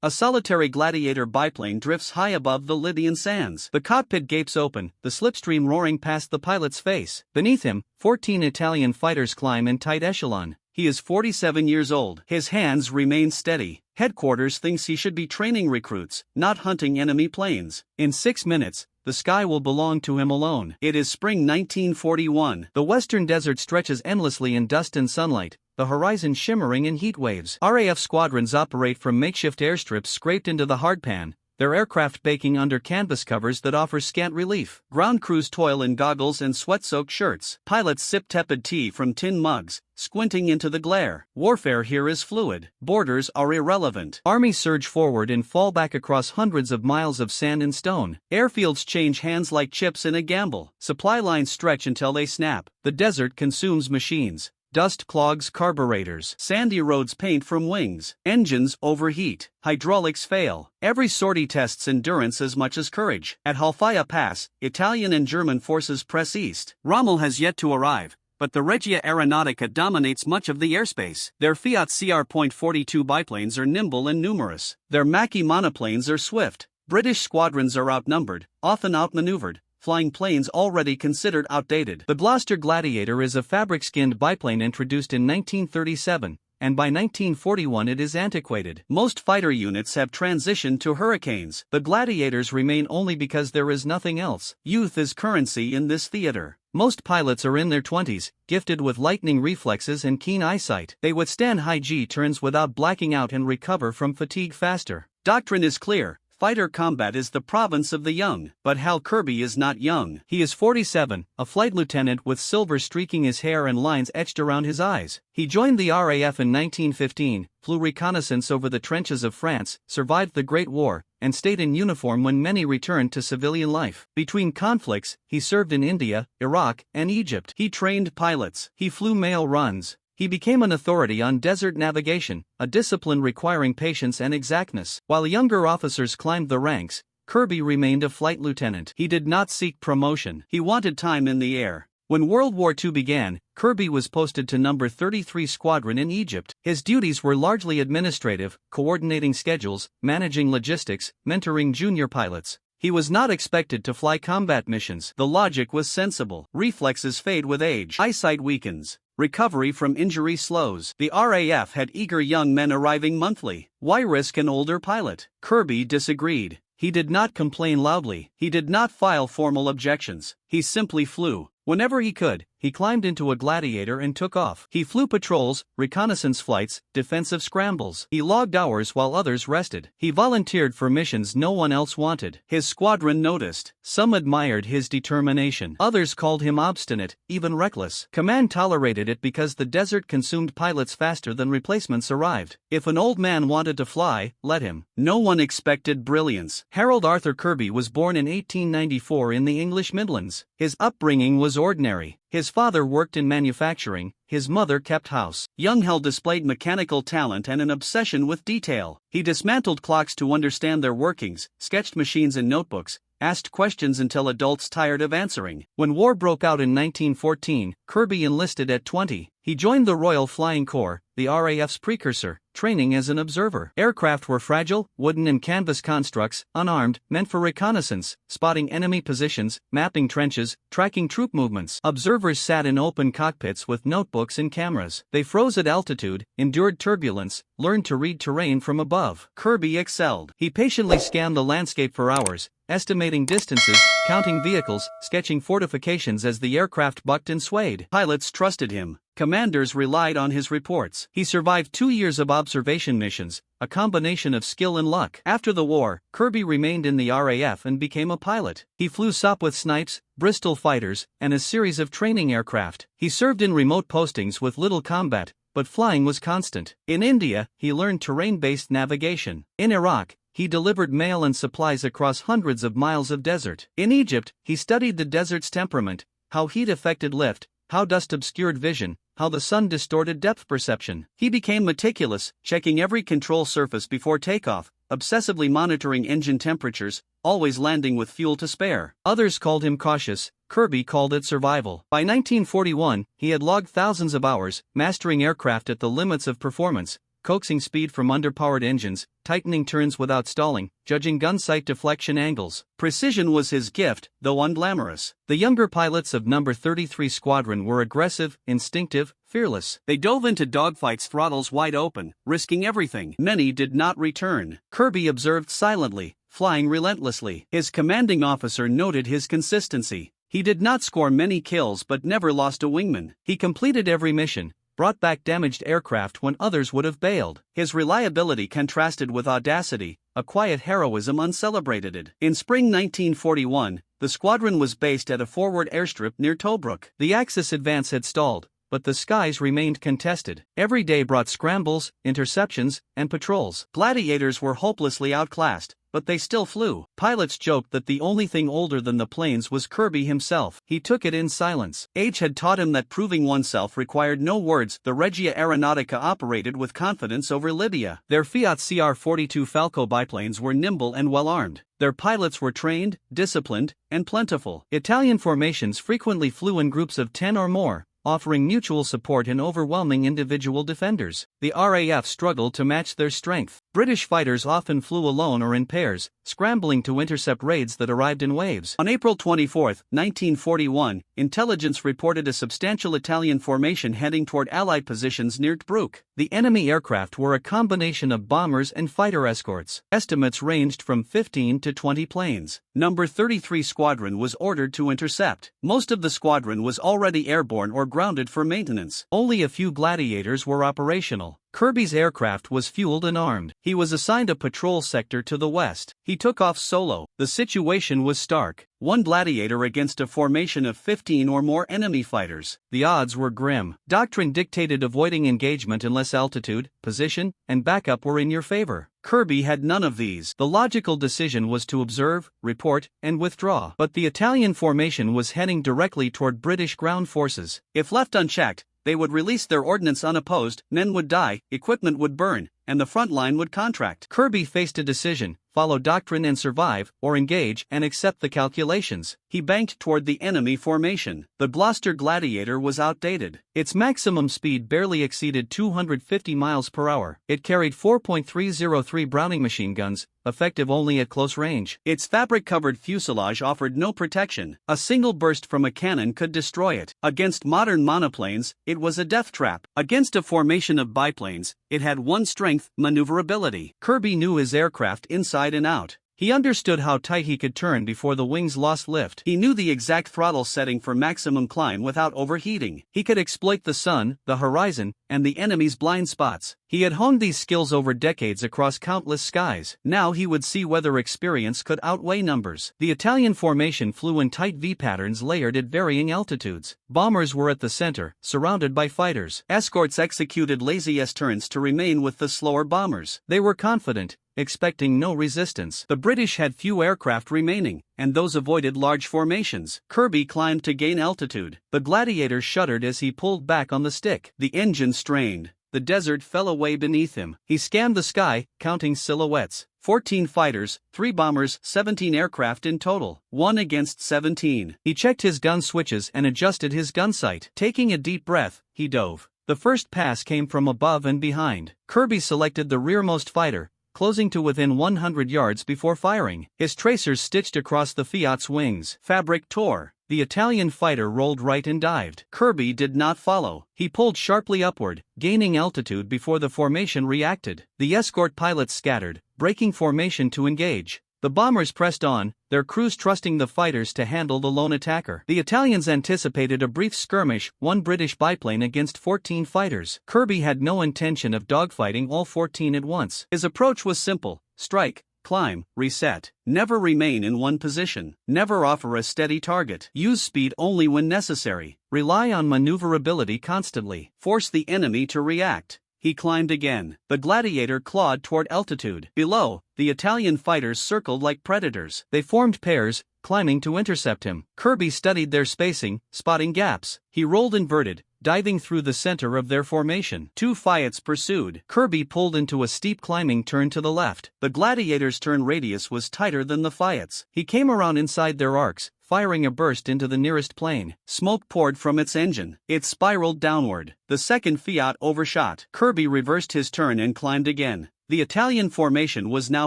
A solitary Gladiator biplane drifts high above the Lydian sands. The cockpit gapes open, the slipstream roaring past the pilot's face. Beneath him, 14 Italian fighters climb in tight echelon. He is 47 years old. His hands remain steady. Headquarters thinks he should be training recruits, not hunting enemy planes. In 6 minutes, the sky will belong to him alone. It is spring 1941. The western desert stretches endlessly in dust and sunlight, the horizon shimmering in heat waves. RAF squadrons operate from makeshift airstrips scraped into the hardpan, their aircraft baking under canvas covers that offer scant relief. Ground crews toil in goggles and sweat-soaked shirts. Pilots sip tepid tea from tin mugs, squinting into the glare. Warfare here is fluid. Borders are irrelevant. Armies surge forward and fall back across hundreds of miles of sand and stone. Airfields change hands like chips in a gamble. Supply lines stretch until they snap. The desert consumes machines. Dust clogs carburetors. Sandy roads paint from wings. Engines overheat. Hydraulics fail. Every sortie tests endurance as much as courage. At Halfaya Pass, Italian and German forces press east. Rommel has yet to arrive, but the Regia Aeronautica dominates much of the airspace. Their Fiat CR.42 biplanes are nimble and numerous. Their Macchi monoplanes are swift. British squadrons are outnumbered, often outmaneuvered, flying planes already considered outdated. The Gloucester Gladiator is a fabric-skinned biplane introduced in 1937, and by 1941 it is antiquated. Most fighter units have transitioned to Hurricanes. The Gladiators remain only because there is nothing else. Youth is currency in this theater. Most pilots are in their 20s, gifted with lightning reflexes and keen eyesight. They withstand high G turns without blacking out and recover from fatigue faster. Doctrine is clear. Fighter combat is the province of the young, but Hal Kirby is not young. He is 47, a flight lieutenant with silver streaking his hair and lines etched around his eyes. He joined the RAF in 1915, flew reconnaissance over the trenches of France, survived the Great War, and stayed in uniform when many returned to civilian life. Between conflicts, he served in India, Iraq, and Egypt. He trained pilots. He flew mail runs. He became an authority on desert navigation, a discipline requiring patience and exactness. While younger officers climbed the ranks, Kirby remained a flight lieutenant. He did not seek promotion. He wanted time in the air. When World War II began, Kirby was posted to No. 33 Squadron in Egypt. His duties were largely administrative, coordinating schedules, managing logistics, mentoring junior pilots. He was not expected to fly combat missions. The logic was sensible. Reflexes fade with age. Eyesight weakens. Recovery from injury slows. The RAF had eager young men arriving monthly. Why risk an older pilot? Kirby disagreed. He did not complain loudly. He did not file formal objections. He simply flew. Whenever he could, he climbed into a Gladiator and took off. He flew patrols, reconnaissance flights, defensive scrambles. He logged hours while others rested. He volunteered for missions no one else wanted. His squadron noticed. Some admired his determination. Others called him obstinate, even reckless. Command tolerated it because the desert consumed pilots faster than replacements arrived. If an old man wanted to fly, let him. No one expected brilliance. Harold Arthur Kirby was born in 1894 in the English Midlands. His upbringing was ordinary. His father worked in manufacturing, his mother kept house. Young Hal displayed mechanical talent and an obsession with detail. He dismantled clocks to understand their workings, sketched machines in notebooks, asked questions until adults tired of answering. When war broke out in 1914, Kirby enlisted at 20. He joined the Royal Flying Corps, the RAF's precursor, training as an observer. Aircraft were fragile, wooden and canvas constructs, unarmed, meant for reconnaissance, spotting enemy positions, mapping trenches, tracking troop movements. Observers sat in open cockpits with notebooks and cameras. They froze at altitude, endured turbulence, learned to read terrain from above. Kirby excelled. He patiently scanned the landscape for hours, estimating distances, counting vehicles, sketching fortifications as the aircraft bucked and swayed. Pilots trusted him. Commanders relied on his reports. He survived 2 years of observation missions, a combination of skill and luck. After the war, Kirby remained in the RAF and became a pilot. He flew Sopwith Snipes, Bristol fighters, and a series of training aircraft. He served in remote postings with little combat, but flying was constant. In India, he learned terrain-based navigation. In Iraq, he delivered mail and supplies across hundreds of miles of desert. In Egypt, he studied the desert's temperament, how heat affected lift, how dust obscured vision, how the sun distorted depth perception. He became meticulous, checking every control surface before takeoff, obsessively monitoring engine temperatures, always landing with fuel to spare. Others called him cautious. Kirby called it survival. By 1941, he had logged thousands of hours, mastering aircraft at the limits of performance, coaxing speed from underpowered engines, tightening turns without stalling, judging gun sight deflection angles. Precision was his gift, though unglamorous. The younger pilots of No. 33 Squadron were aggressive, instinctive, fearless. They dove into dogfights throttles wide open, risking everything. Many did not return. Kirby observed silently, flying relentlessly. His commanding officer noted his consistency. He did not score many kills but never lost a wingman. He completed every mission, brought back damaged aircraft when others would have bailed. His reliability contrasted with audacity, a quiet heroism uncelebrated. In spring 1941, the squadron was based at a forward airstrip near Tobruk. The Axis advance had stalled, but the skies remained contested. Every day brought scrambles, interceptions, and patrols. Gladiators were hopelessly outclassed, but they still flew. Pilots joked that the only thing older than the planes was Kirby himself. He took it in silence. Age had taught him that proving oneself required no words. The Regia Aeronautica operated with confidence over Libya. Their Fiat CR-42 Falco biplanes were nimble and well-armed. Their pilots were trained, disciplined, and plentiful. Italian formations frequently flew in groups of 10 or more, offering mutual support and overwhelming individual defenders. The RAF struggled to match their strength. British fighters often flew alone or in pairs, scrambling to intercept raids that arrived in waves. On April 24, 1941, intelligence reported a substantial Italian formation heading toward Allied positions near Tobruk. The enemy aircraft were a combination of bombers and fighter escorts. Estimates ranged from 15 to 20 planes. No. 33 Squadron was ordered to intercept. Most of the squadron was already airborne or grounded for maintenance. Only a few Gladiators were operational. Kirby's aircraft was fueled and armed. He was assigned a patrol sector to the west. He took off solo. The situation was stark. One Gladiator against a formation of 15 or more enemy fighters. The odds were grim. Doctrine dictated avoiding engagement unless altitude, position, and backup were in your favor. Kirby had none of these. The logical decision was to observe, report, and withdraw. But the Italian formation was heading directly toward British ground forces. If left unchecked, they would release their ordnance unopposed, men would die, equipment would burn, and the front line would contract. Kirby faced a decision: follow doctrine and survive, or engage and accept the calculations. He banked toward the enemy formation. The Gloucester Gladiator was outdated. Its maximum speed barely exceeded 250 miles per hour. It carried 4.303 Browning machine guns, effective only at close range. Its fabric-covered fuselage offered no protection. A single burst from a cannon could destroy it. Against modern monoplanes, it was a death trap. Against a formation of biplanes, it had one strength: maneuverability. Kirby knew his aircraft inside and out. He understood how tight he could turn before the wings lost lift. He knew the exact throttle setting for maximum climb without overheating. He could exploit the sun, the horizon, and the enemy's blind spots. He had honed these skills over decades across countless skies. Now he would see whether experience could outweigh numbers. The Italian formation flew in tight V patterns layered at varying altitudes. Bombers were at the center, surrounded by fighters. Escorts executed lazy S-turns to remain with the slower bombers. They were confident, expecting no resistance. The British had few aircraft remaining, and those avoided large formations. Kirby climbed to gain altitude. The Gladiator shuddered as he pulled back on the stick. The engine strained. The desert fell away beneath him. He scanned the sky, counting silhouettes. 14 fighters, 3 bombers, 17 aircraft in total. 1 against 17. He checked his gun switches and adjusted his gun sight. Taking a deep breath, he dove. The first pass came from above and behind. Kirby selected the rearmost fighter, closing to within 100 yards before firing. His tracers stitched across the Fiat's wings. Fabric tore. The Italian fighter rolled right and dived. Kirby did not follow. He pulled sharply upward, gaining altitude before the formation reacted. The escort pilots scattered, breaking formation to engage. The bombers pressed on, their crews trusting the fighters to handle the lone attacker. The Italians anticipated a brief skirmish, one British biplane against 14 fighters. Kirby had no intention of dogfighting all 14 at once. His approach was simple: strike, climb, reset. Never remain in one position. Never offer a steady target. Use speed only when necessary. Rely on maneuverability constantly. Force the enemy to react. He climbed again. The Gladiator clawed toward altitude. Below, the Italian fighters circled like predators. They formed pairs, climbing to intercept him. Kirby studied their spacing, spotting gaps. He rolled inverted, diving through the center of their formation. 2 Fiats pursued. Kirby pulled into a steep climbing turn to the left. The Gladiator's turn radius was tighter than the Fiat's. He came around inside their arcs, firing a burst into the nearest plane. Smoke poured from its engine. It spiraled downward. The second Fiat overshot. Kirby reversed his turn and climbed again. The Italian formation was now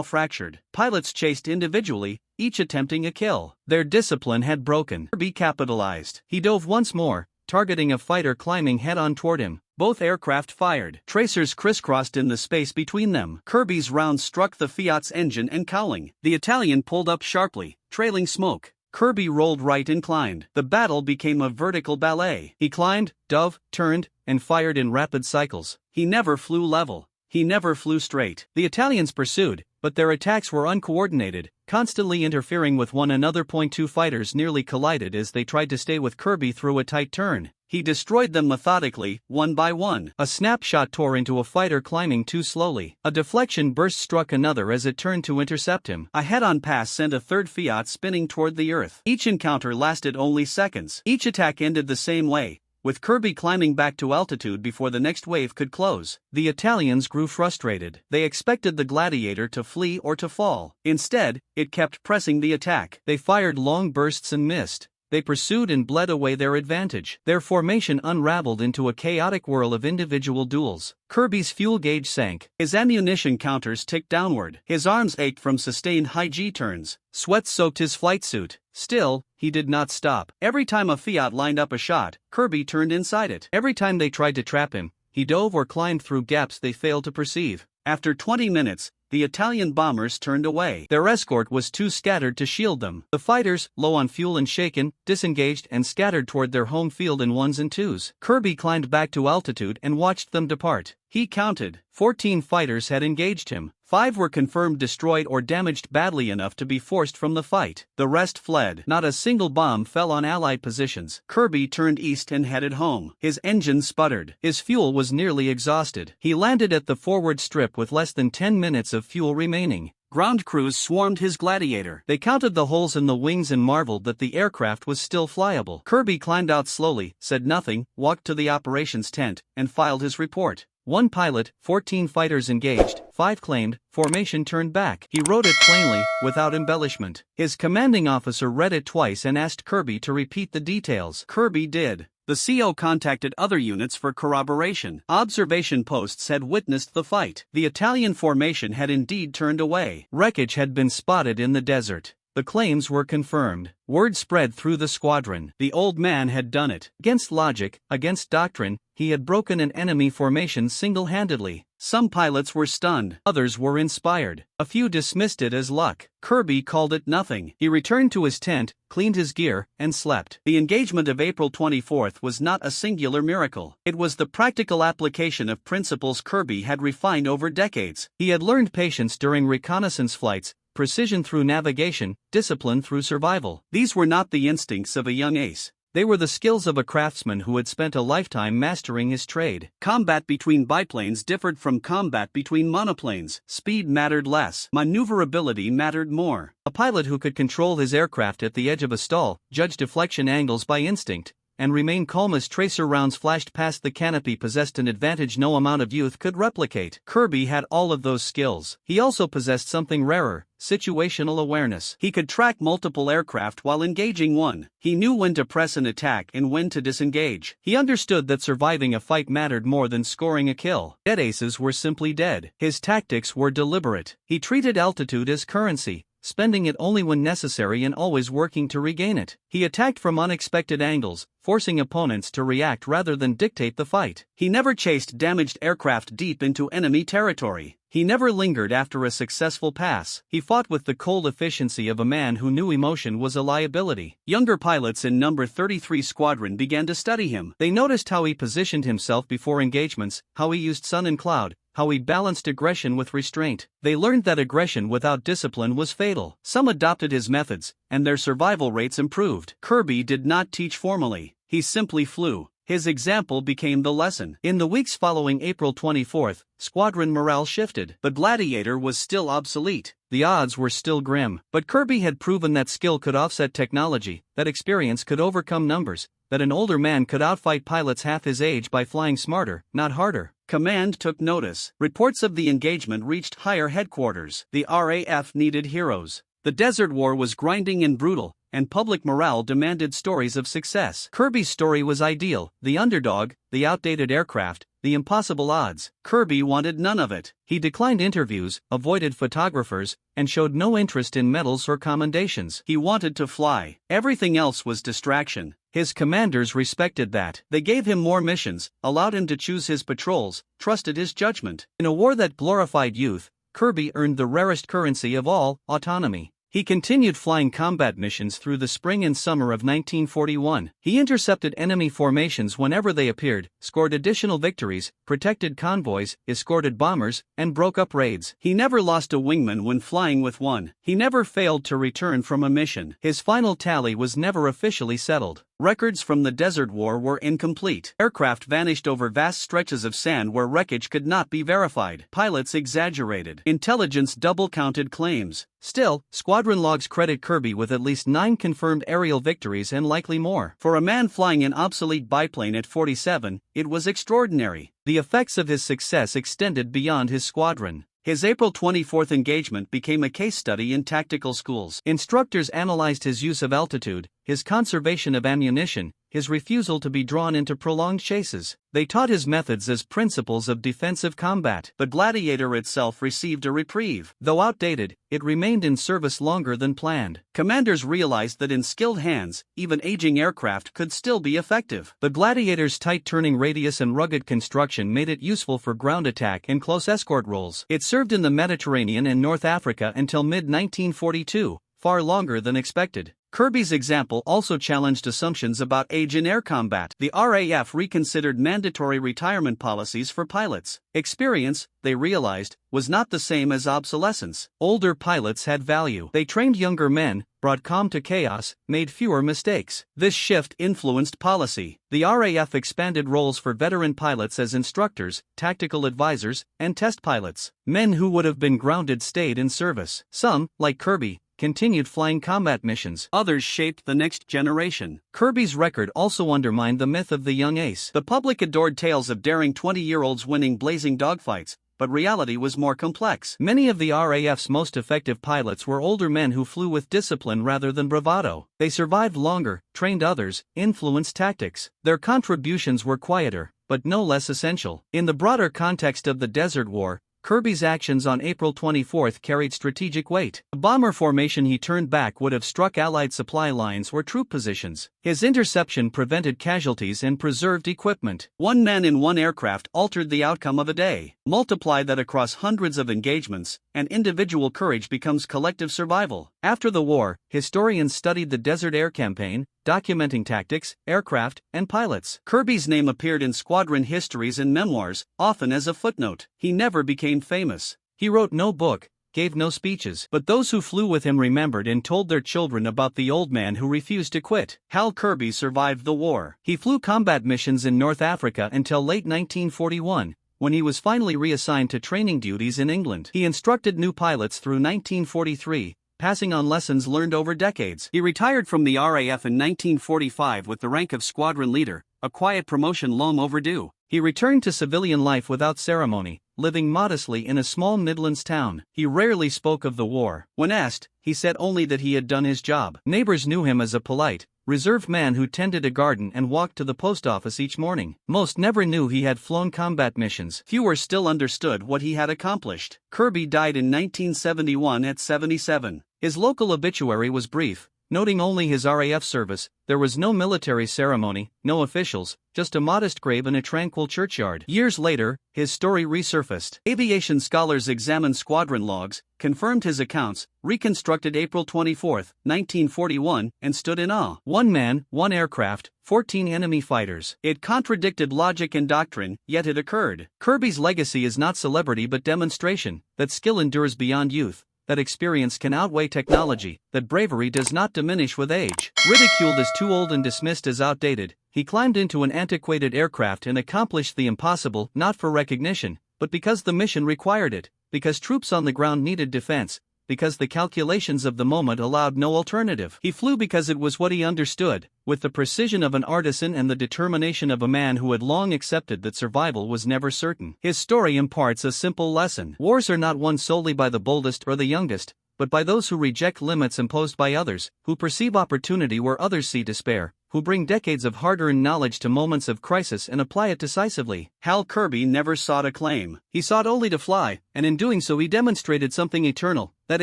fractured. Pilots chased individually, each attempting a kill. Their discipline had broken. Kirby capitalized. He dove once more, targeting a fighter climbing head-on toward him. Both aircraft fired. Tracers crisscrossed in the space between them. Kirby's round struck the Fiat's engine and cowling. The Italian pulled up sharply, trailing smoke. Kirby rolled right and climbed. The battle became a vertical ballet. He climbed, dove, turned, and fired in rapid cycles. He never flew level. He never flew straight. The Italians pursued, but their attacks were uncoordinated, constantly interfering with one another. Two fighters nearly collided as they tried to stay with Kirby through a tight turn. He destroyed them methodically, one by one. A snapshot tore into a fighter climbing too slowly. A deflection burst struck another as it turned to intercept him. A head-on pass sent a third Fiat spinning toward the Earth. Each encounter lasted only seconds. Each attack ended the same way, with Kirby climbing back to altitude before the next wave could close. The Italians grew frustrated. They expected the Gladiator to flee or to fall. Instead, it kept pressing the attack. They fired long bursts and missed. They pursued and bled away their advantage. Their formation unraveled into a chaotic whirl of individual duels. Kirby's fuel gauge sank. His ammunition counters ticked downward. His arms ached from sustained high G turns. Sweat soaked his flight suit. Still, he did not stop. Every time a Fiat lined up a shot, Kirby turned inside it. Every time they tried to trap him, he dove or climbed through gaps they failed to perceive. After 20 minutes, the Italian bombers turned away. Their escort was too scattered to shield them. The fighters, low on fuel and shaken, disengaged and scattered toward their home field in ones and twos. Kirby climbed back to altitude and watched them depart. He counted. 14 fighters had engaged him. 5 were confirmed destroyed or damaged badly enough to be forced from the fight. The rest fled. Not a single bomb fell on Allied positions. Kirby turned east and headed home. His engine sputtered. His fuel was nearly exhausted. He landed at the forward strip with less than 10 minutes of fuel remaining. Ground crews swarmed his Gladiator. They counted the holes in the wings and marveled that the aircraft was still flyable. Kirby climbed out slowly, said nothing, walked to the operations tent, and filed his report. 1 pilot, 14 fighters engaged, 5 claimed, formation turned back. He wrote it plainly, without embellishment. His commanding officer read it twice and asked Kirby to repeat the details. Kirby did. The CO contacted other units for corroboration. Observation posts had witnessed the fight. The Italian formation had indeed turned away. Wreckage had been spotted in the desert. The claims were confirmed. Word spread through the squadron. The old man had done it. Against logic, against doctrine, he had broken an enemy formation single-handedly. Some pilots were stunned. Others were inspired. A few dismissed it as luck. Kirby called it nothing. He returned to his tent, cleaned his gear, and slept. The engagement of April 24th was not a singular miracle. It was the practical application of principles Kirby had refined over decades. He had learned patience during reconnaissance flights, precision through navigation, discipline through survival. These were not the instincts of a young ace. They were the skills of a craftsman who had spent a lifetime mastering his trade. Combat between biplanes differed from combat between monoplanes. Speed mattered less. Maneuverability mattered more. A pilot who could control his aircraft at the edge of a stall, judge deflection angles by instinct, and remain calm as tracer rounds flashed past the canopy possessed an advantage no amount of youth could replicate. Kirby had all of those skills. He also possessed something rarer: situational awareness. He could track multiple aircraft while engaging one. He knew when to press an attack and when to disengage. He understood that surviving a fight mattered more than scoring a kill. Dead aces were simply dead. His tactics were deliberate. He treated altitude as currency, spending it only when necessary and always working to regain it. He attacked from unexpected angles, forcing opponents to react rather than dictate the fight. He never chased damaged aircraft deep into enemy territory. He never lingered after a successful pass. He fought with the cold efficiency of a man who knew emotion was a liability. Younger pilots in No. 33 Squadron began to study him. They noticed how he positioned himself before engagements, how he used sun and cloud, how he balanced aggression with restraint. They learned that aggression without discipline was fatal. Some adopted his methods, and their survival rates improved. Kirby did not teach formally. He simply flew. His example became the lesson. In the weeks following April 24th, squadron morale shifted. The Gladiator was still obsolete. The odds were still grim. But Kirby had proven that skill could offset technology, that experience could overcome numbers, that an older man could outfight pilots half his age by flying smarter, not harder. Command took notice. Reports of the engagement reached higher headquarters. The RAF needed heroes. The Desert War was grinding and brutal, and public morale demanded stories of success. Kirby's story was ideal: the underdog, the outdated aircraft, the impossible odds. Kirby wanted none of it. He declined interviews, avoided photographers, and showed no interest in medals or commendations. He wanted to fly. Everything else was distraction. His commanders respected that. They gave him more missions, allowed him to choose his patrols, trusted his judgment. In a war that glorified youth, Kirby earned the rarest currency of all: autonomy. He continued flying combat missions through the spring and summer of 1941. He intercepted enemy formations whenever they appeared, scored additional victories, protected convoys, escorted bombers, and broke up raids. He never lost a wingman when flying with one. He never failed to return from a mission. His final tally was never officially settled. Records from the Desert War were incomplete. Aircraft vanished over vast stretches of sand where wreckage could not be verified. Pilots exaggerated. Intelligence double-counted claims. Still, squadron logs credit Kirby with at least 9 confirmed aerial victories and likely more. For a man flying an obsolete biplane at 47, it was extraordinary. The effects of his success extended beyond his squadron. His April 24 engagement became a case study in tactical schools. Instructors analyzed his use of altitude, his conservation of ammunition, his refusal to be drawn into prolonged chases. They taught his methods as principles of defensive combat. The Gladiator itself received a reprieve. Though outdated, it remained in service longer than planned. Commanders realized that in skilled hands, even aging aircraft could still be effective. The Gladiator's tight turning radius and rugged construction made it useful for ground attack and close escort roles. It served in the Mediterranean and North Africa until mid-1942, far longer than expected. Kirby's example also challenged assumptions about age in air combat. The RAF reconsidered mandatory retirement policies for pilots. Experience, they realized, was not the same as obsolescence. Older pilots had value. They trained younger men, brought calm to chaos, made fewer mistakes. This shift influenced policy. The RAF expanded roles for veteran pilots as instructors, tactical advisors, and test pilots. Men who would have been grounded stayed in service. Some, like Kirby, continued flying combat missions. Others shaped the next generation. Kirby's record also undermined the myth of the young ace. The public adored tales of daring 20-year-olds winning blazing dogfights, but reality was more complex. Many of the RAF's most effective pilots were older men who flew with discipline rather than bravado. They survived longer, trained others, influenced tactics. Their contributions were quieter, but no less essential. In the broader context of the Desert War, Kirby's actions on April 24 carried strategic weight. The bomber formation he turned back would have struck Allied supply lines or troop positions. His interception prevented casualties and preserved equipment. One man in one aircraft altered the outcome of a day. Multiply that across hundreds of engagements, and individual courage becomes collective survival. After the war, historians studied the Desert Air Campaign, documenting tactics, aircraft, and pilots. Kirby's name appeared in squadron histories and memoirs, often as a footnote. He never became famous. He wrote no book, gave no speeches, but those who flew with him remembered and told their children about the old man who refused to quit. Hal Kirby survived the war. He flew combat missions in North Africa until late 1941, when he was finally reassigned to training duties in England. He instructed new pilots through 1943, passing on lessons learned over decades. He retired from the RAF in 1945 with the rank of squadron leader, a quiet promotion long overdue. He returned to civilian life without ceremony, living modestly in a small Midlands town. He rarely spoke of the war. When asked, he said only that he had done his job. Neighbors knew him as a polite, reserved man who tended a garden and walked to the post office each morning. Most never knew he had flown combat missions. Fewer still understood what he had accomplished. Kirby died in 1971 at 77. His local obituary was brief, noting only his RAF service. There was no military ceremony, no officials, just a modest grave in a tranquil churchyard. Years later, his story resurfaced. Aviation scholars examined squadron logs, confirmed his accounts, reconstructed April 24, 1941, and stood in awe. One man, one aircraft, 14 enemy fighters. It contradicted logic and doctrine, yet it occurred. Kirby's legacy is not celebrity but demonstration, that skill endures beyond youth, that experience can outweigh technology, that bravery does not diminish with age. Ridiculed as too old and dismissed as outdated, he climbed into an antiquated aircraft and accomplished the impossible, not for recognition, but because the mission required it, because troops on the ground needed defense, because the calculations of the moment allowed no alternative. He flew because it was what he understood, with the precision of an artisan and the determination of a man who had long accepted that survival was never certain. His story imparts a simple lesson. Wars are not won solely by the boldest or the youngest, but by those who reject limits imposed by others, who perceive opportunity where others see despair, who bring decades of hard-earned knowledge to moments of crisis and apply it decisively. Hal Kirby never sought acclaim. He sought only to fly, and in doing so he demonstrated something eternal, that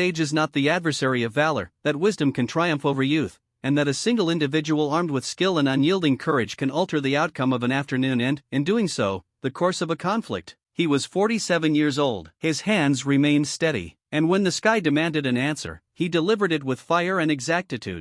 age is not the adversary of valor, that wisdom can triumph over youth, and that a single individual armed with skill and unyielding courage can alter the outcome of an afternoon and, in doing so, the course of a conflict. He was 47 years old. His hands remained steady, and when the sky demanded an answer, he delivered it with fire and exactitude.